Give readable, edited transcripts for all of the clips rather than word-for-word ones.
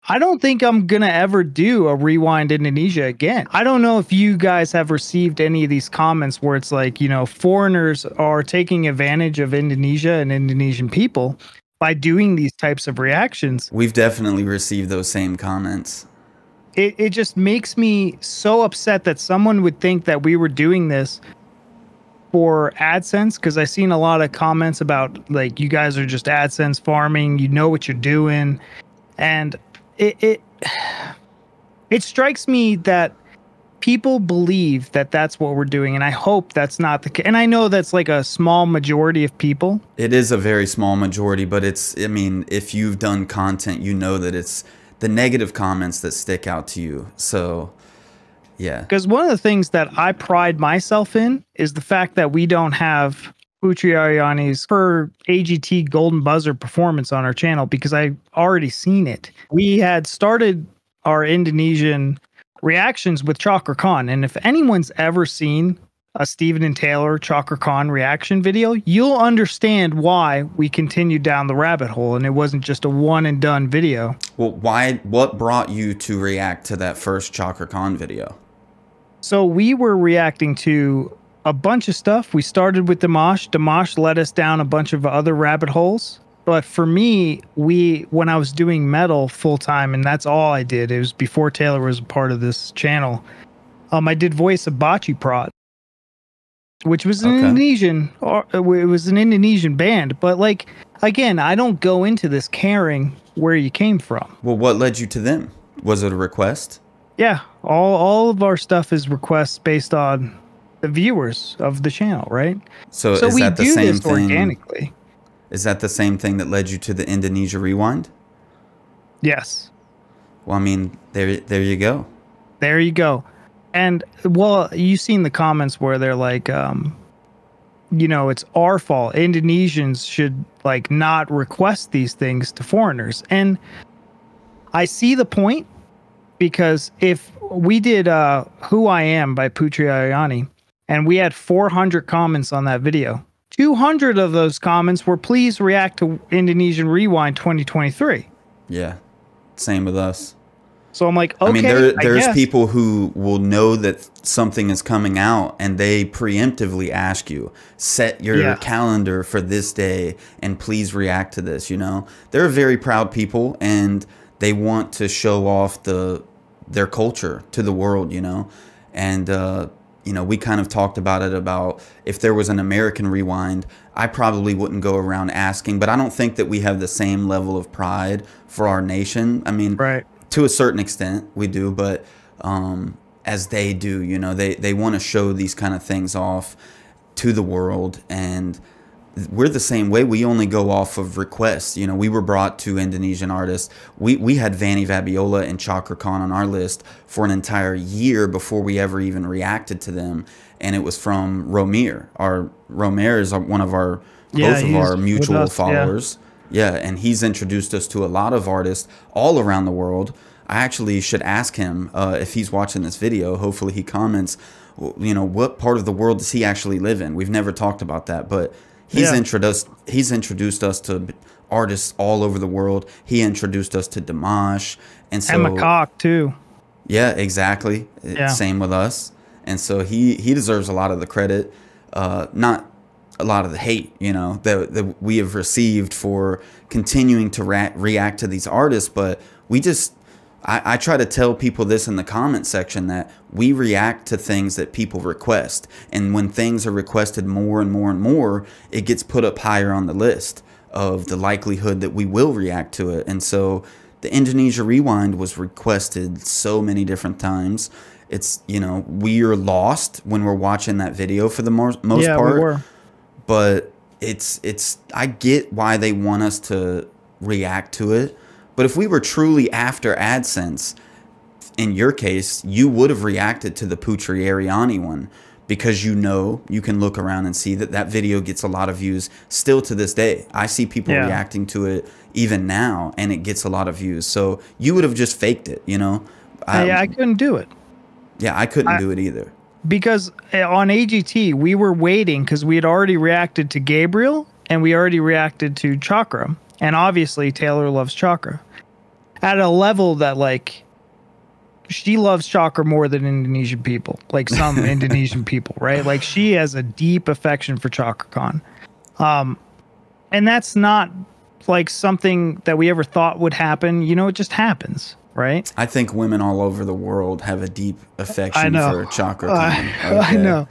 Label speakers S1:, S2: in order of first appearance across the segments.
S1: I don't think I'm gonna ever do a Rewind Indonesia again. I don't know if you guys have received any of these comments where it's like, foreigners are taking advantage of Indonesia and Indonesian people by doing these types of reactions.
S2: We've definitely received those same comments.
S1: It just makes me so upset that someone would think that we were doing this for AdSense, because I've seen a lot of comments about like, you guys are just AdSense farming, you know what you're doing. And it strikes me that people believe that that's what we're doing, and I hope that's not the case. And I know that's like a small majority of people.
S2: It is a very small majority, but I mean, if you've done content, you know that it's the negative comments that stick out to you. So, yeah.
S1: Because one of the things that I pride myself in is the fact that we don't have Putri Aryani's for AGT Golden Buzzer performance on our channel, because I already seen it. We had started our Indonesian reactions with Chakra Khan, and if anyone's ever seen a Steven and Taylor Chakra Khan reaction video, you'll understand why we continued down the rabbit hole, and it wasn't just a one and done video.
S2: Well, what brought you to react to that first Chakra Khan video?
S1: So we were reacting to a bunch of stuff. We started with Dimash. Dimash led us down a bunch of other rabbit holes. But for me, when I was doing metal full time, and that's all I did, it was before Taylor was a part of this channel. I did voice of Bachi Prod, which was an Indonesian, or it was an Indonesian band. But like, again, I don't go into this caring where you came from.
S2: Well, what led you to them? Was it a request?
S1: Yeah, all of our stuff is requests based on the viewers of the channel, right?
S2: So is that the same thing
S1: organically?
S2: Is that the same thing that led you to the Indonesia Rewind?
S1: Yes.
S2: Well, I mean, there you go.
S1: There you go. And well, you've seen the comments where they're like, it's our fault. Indonesians should like not request these things to foreigners. And I see the point, because if we did Who I Am by Putri Aryani, and we had 400 comments on that video, 200 of those comments were please react to Indonesian Rewind 2023.
S2: Yeah, same with us.
S1: So I'm like, okay.
S2: I mean, there's people who will know that something is coming out, and they preemptively ask you, set your calendar for this day and please react to this. They're very proud people, and they want to show off their culture to the world, and we kind of talked about it, about if there was an American Rewind, I probably wouldn't go around asking, but I don't think that we have the same level of pride for our nation. I mean,
S1: right.
S2: To a certain extent we do, but as they do, they want to show these kind of things off to the world, and we're the same way. We only go off of requests. We were brought to Indonesian artists. We had Vanny Vabiola and Chakra Khan on our list for an entire year before we ever even reacted to them. And it was from Romir. Romir is one of our, both of our mutual followers. Yeah, and he's introduced us to a lot of artists all around the world. I actually should ask him if he's watching this video. Hopefully he comments, what part of the world does he actually live in? We've never talked about that, but he's introduced us to artists all over the world. He introduced us to Dimash, and so
S1: Macaque too.
S2: Yeah, exactly. Yeah. Same with us. And so he deserves a lot of the credit, not a lot of the hate, that we have received for continuing to react to these artists. But I try to tell people this in the comment section, that we react to things that people request. And when things are requested more and more and more, it gets put up higher on the list of the likelihood that we will react to it. And so the Indonesia Rewind was requested so many different times. It's, we are lost when we're watching that video for the most part.
S1: We were.
S2: But I get why they want us to react to it. But if we were truly after AdSense, in your case, you would have reacted to the Putri Aryani one, because you can look around and see that video gets a lot of views still to this day. I see people reacting to it even now, and it gets a lot of views. So you would have just faked it,
S1: I couldn't do it.
S2: Yeah, I couldn't do it either.
S1: Because on AGT, we were waiting, because we had already reacted to Gabriel, and we already reacted to Chakra. And obviously, Taylor loves Chakra. at a level that like she loves Chakra more than Indonesian people, like some Indonesian people, right? Like she has a deep affection for Chakra Khan. And that's not like something that we ever thought would happen. You know, it just happens, right?
S2: I think women all over the world have a deep
S1: I
S2: affection
S1: know.
S2: for Chakra Khan.
S1: I
S2: Okay.
S1: know.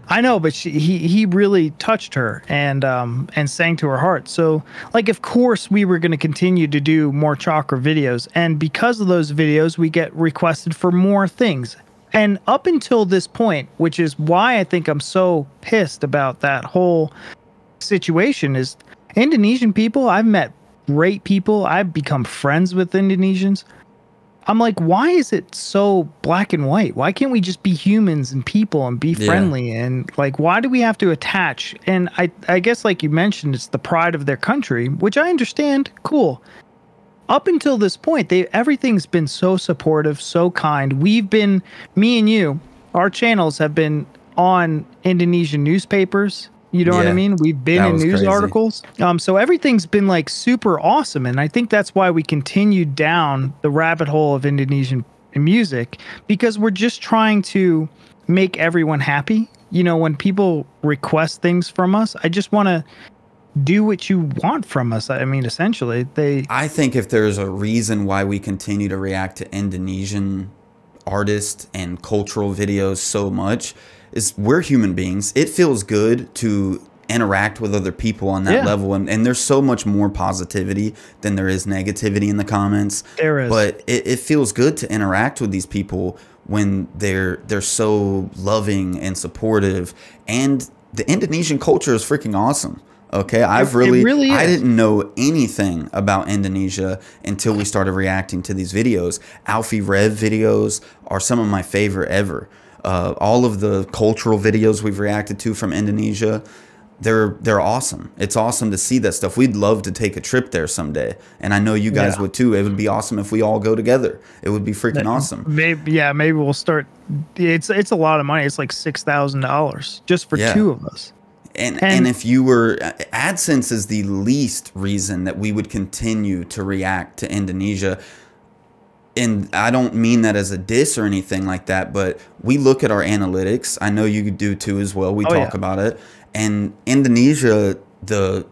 S1: I know, but he really touched her and sang to her heart. So like of course we were going to continue to do more Chakra videos, and because of those videos we get requested for more things. And up until this point, which is why I think I'm so pissed about that whole situation, is Indonesian people, I've met great people. I've become friends with Indonesians. I'm like, why is it so black and white? Why can't we just be humans and people and be
S2: Yeah.
S1: friendly? And like, why do we have to attach? And I guess, like you mentioned, it's the pride of their country, which I understand. Cool. Up until this point, everything's been so supportive, so kind. We've been, me and you, our channels have been on Indonesian newspapers. You know what I
S2: Yeah.
S1: mean? We've been
S2: That
S1: in
S2: was
S1: news
S2: crazy.
S1: articles. So everything's been like super awesome. And I think that's why we continued down the rabbit hole of Indonesian music, because we're just trying to make everyone happy. You know, when people request things from us, I just want to do what you want from us. I mean, essentially,
S2: I think if there's a reason why we continue to react to Indonesian artists and cultural videos so much, is we're human beings. It feels good to interact with other people on that
S1: Yeah.
S2: level, and there's so much more positivity than there is negativity in the comments.
S1: There is.
S2: But it feels good to interact with these people when they're so loving and supportive, and the Indonesian culture is freaking awesome. Okay,
S1: It really
S2: I
S1: is.
S2: didn't know anything about Indonesia until we started reacting to these videos. Alfie Rev videos are some of my favorite ever. All of the cultural videos we've reacted to from Indonesia, they're awesome. It's awesome to see that stuff. We'd love to take a trip there someday, and I know you guys
S1: Yeah.
S2: would too. It would be awesome if we all go together. It would be freaking awesome.
S1: Maybe we'll start. It's a lot of money. It's like $6,000 just for
S2: Yeah.
S1: two of us.
S2: And if you were, AdSense is the least reason that we would continue to react to Indonesia. And I don't mean that as a diss or anything like that, but we look at our analytics. I know you do too as well. We
S1: Oh,
S2: talk
S1: yeah.
S2: about it. And Indonesia, the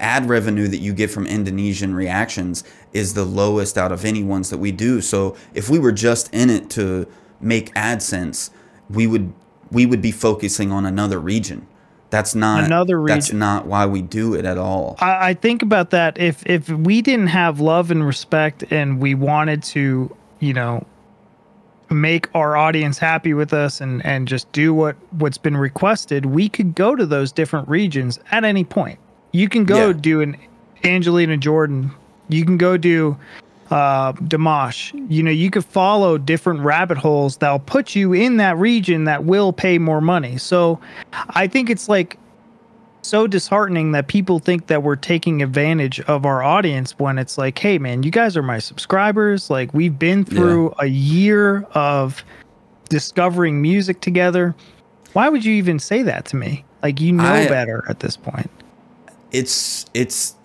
S2: ad revenue that you get from Indonesian reactions is the lowest out of any ones that we do. So if we were just in it to make AdSense, we would be focusing on another region. That's not
S1: Another
S2: that's
S1: region.
S2: not why we do it at all.
S1: I think about that. If we didn't have love and respect, and we wanted to, you know, make our audience happy with us and just do what's been requested, we could go to those different regions at any point. You can go
S2: Yeah.
S1: do an Angelina Jordan. You can go do Dimash. You know, you could follow different rabbit holes that'll put you in that region that will pay more money. So I think it's like so disheartening that people think that we're taking advantage of our audience, when it's like, hey man, you guys are my subscribers. Like, we've been through a year of discovering music together. Why would you even say that to me? Like, you know better at this point.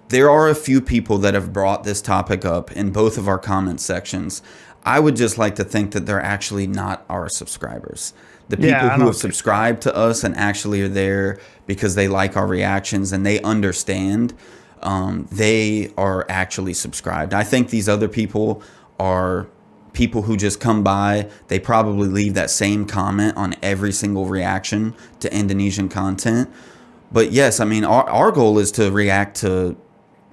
S2: There are a few people that have brought this topic up in both of our comment sections. I would just like to think that they're actually not our subscribers. The people
S1: Yeah, I
S2: who
S1: don't
S2: have subscribed to us and actually are there because they like our reactions and they understand, they are actually subscribed. I think these other people are people who just come by. They probably leave that same comment on every single reaction to Indonesian content. But yes, I mean, our goal is to react to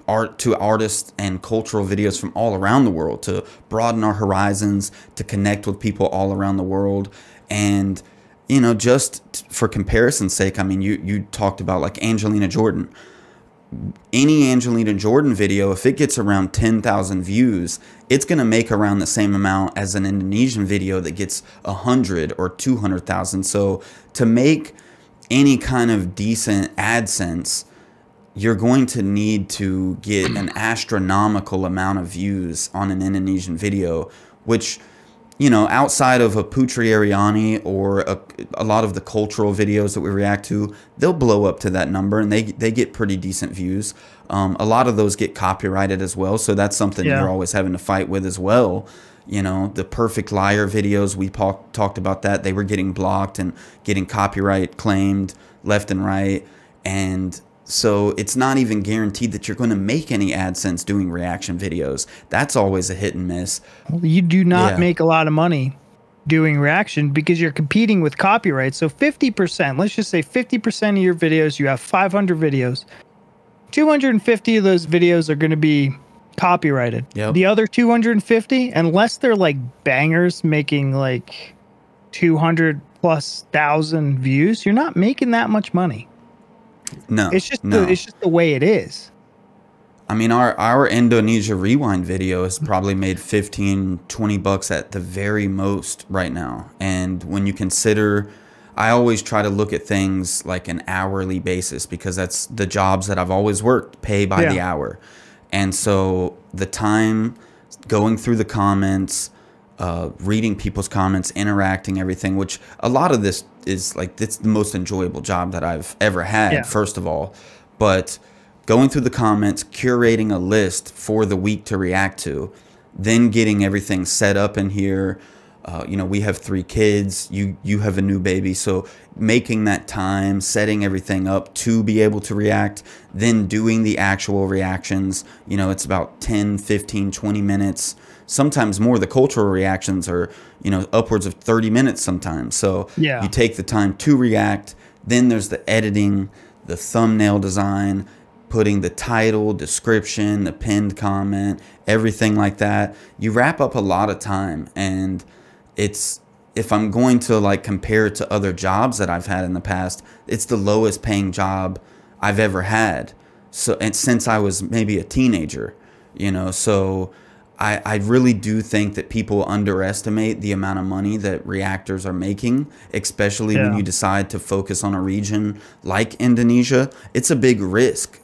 S2: artists and cultural videos from all around the world, to broaden our horizons, to connect with people all around the world. And, you know, just for comparison's sake, I mean, you talked about like Angelina Jordan. Any Angelina Jordan video, if it gets around 10,000 views, it's going to make around the same amount as an Indonesian video that gets 100 or 200,000. So to make any kind of decent AdSense, you're going to need to get an astronomical amount of views on an Indonesian video, which you know, outside of a Putri Ariani or a lot of the cultural videos that we react to, they'll blow up to that number, and they get pretty decent views. A lot of those get copyrighted as well, so that's something you're
S1: Yeah.
S2: always having to fight with as well. You know, the Perfect Liar videos, we talked about that. They were getting blocked and getting copyright claimed left and right. And so it's not even guaranteed that you're going to make any AdSense doing reaction videos. That's always a hit and miss.
S1: You do not
S2: Yeah.
S1: make a lot of money doing reaction because you're competing with copyright. So 50%, let's just say 50% of your videos, you have 500 videos. 250 of those videos are going to be copyrighted.
S2: Yep.
S1: The other 250, unless they're like bangers making like 200 plus thousand views, you're not making that much money.
S2: No,
S1: It's just
S2: no.
S1: it's just the way it is.
S2: I mean, our Indonesia rewind video has probably made 15, 20 bucks at the very most right now. And when you consider, I always try to look at things like an hourly basis because that's the jobs that I've always worked, pay by the hour. And so the time going through the comments, reading people's comments, interacting, everything, which a lot of this is like, it's the most enjoyable job that I've ever had, first of all. But going through the comments, curating a list for the week to react to, then getting everything set up in here. You know, we have 3 kids, you have a new baby, so making that time, setting everything up to be able to react, then doing the actual reactions. You know, it's about 10, 15, 20 minutes, sometimes more. The cultural reactions are, you know, upwards of 30 minutes sometimes. So you take the time to react, then there's the editing, the thumbnail design, putting the title, description, the pinned comment, everything like that. You wrap up a lot of time, and it's, if I'm going to like compare it to other jobs that I've had in the past, it's the lowest paying job I've ever had. So, and since I was maybe a teenager, you know, so I really do think that people underestimate the amount of money that reactors are making, especially when you decide to focus on a region like Indonesia. It's a big risk.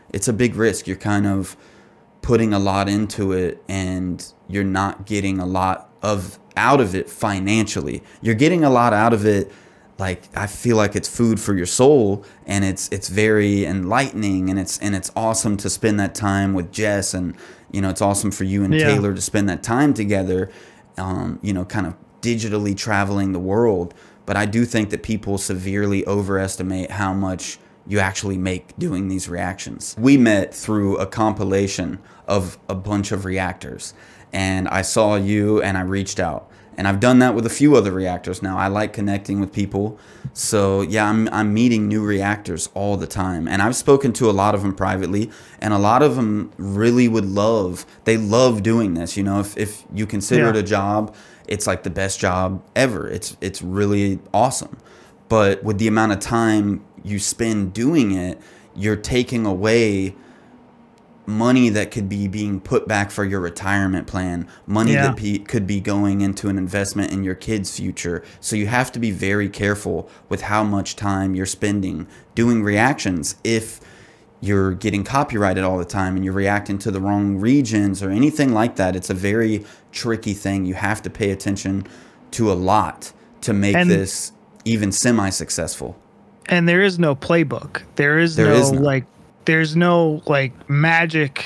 S2: It's a big risk. You're kind of putting a lot into it, and you're not getting a lot out of it financially. You're getting a lot out of it. Like, I feel like it's food for your soul, and it's very enlightening, and it's awesome to spend that time with Jess, and you know, it's awesome for you and Taylor to spend that time together, you know, kind of digitally traveling the world. But I do think that people severely overestimate how much you actually make doing these reactions. We met through a compilation of a bunch of reactors, and I saw you and I reached out. And I've done that with a few other reactors now. I like connecting with people. So yeah, I'm meeting new reactors all the time. And I've spoken to a lot of them privately, and a lot of them really they love doing this. You know, if you consider it a job, it's like the best job ever. It's really awesome. But with the amount of time you spend doing it, you're taking away money that could be being put back for your retirement plan, money that could be going into an investment in your kids' future. So you have to be very careful with how much time you're spending doing reactions. If you're getting copyrighted all the time and you're reacting to the wrong regions or anything like that, it's a very tricky thing. You have to pay attention to a lot to make this even semi-successful.
S1: And there is no playbook. There's no like magic.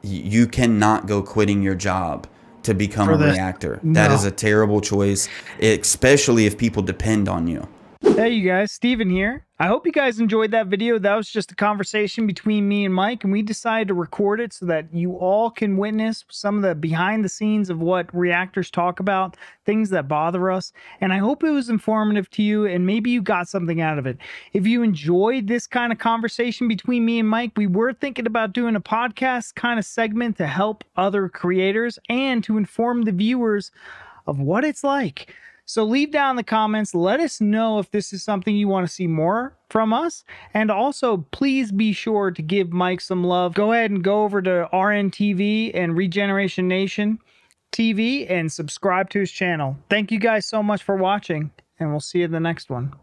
S2: You cannot go quitting your job to become a reactor. That is a terrible choice, especially if people depend on you.
S1: Hey you guys, Steven here. I hope you guys enjoyed that video. That was just a conversation between me and Mike, and we decided to record it so that you all can witness some of the behind the scenes of what reactors talk about, things that bother us. And I hope it was informative to you, and maybe you got something out of it. If you enjoyed this kind of conversation between me and Mike, we were thinking about doing a podcast kind of segment to help other creators and to inform the viewers of what it's like. So leave down in the comments, let us know if this is something you want to see more from us. And also, please be sure to give Mike some love. Go ahead and go over to RNTV and Regeneration Nation TV and subscribe to his channel. Thank you guys so much for watching, and we'll see you in the next one.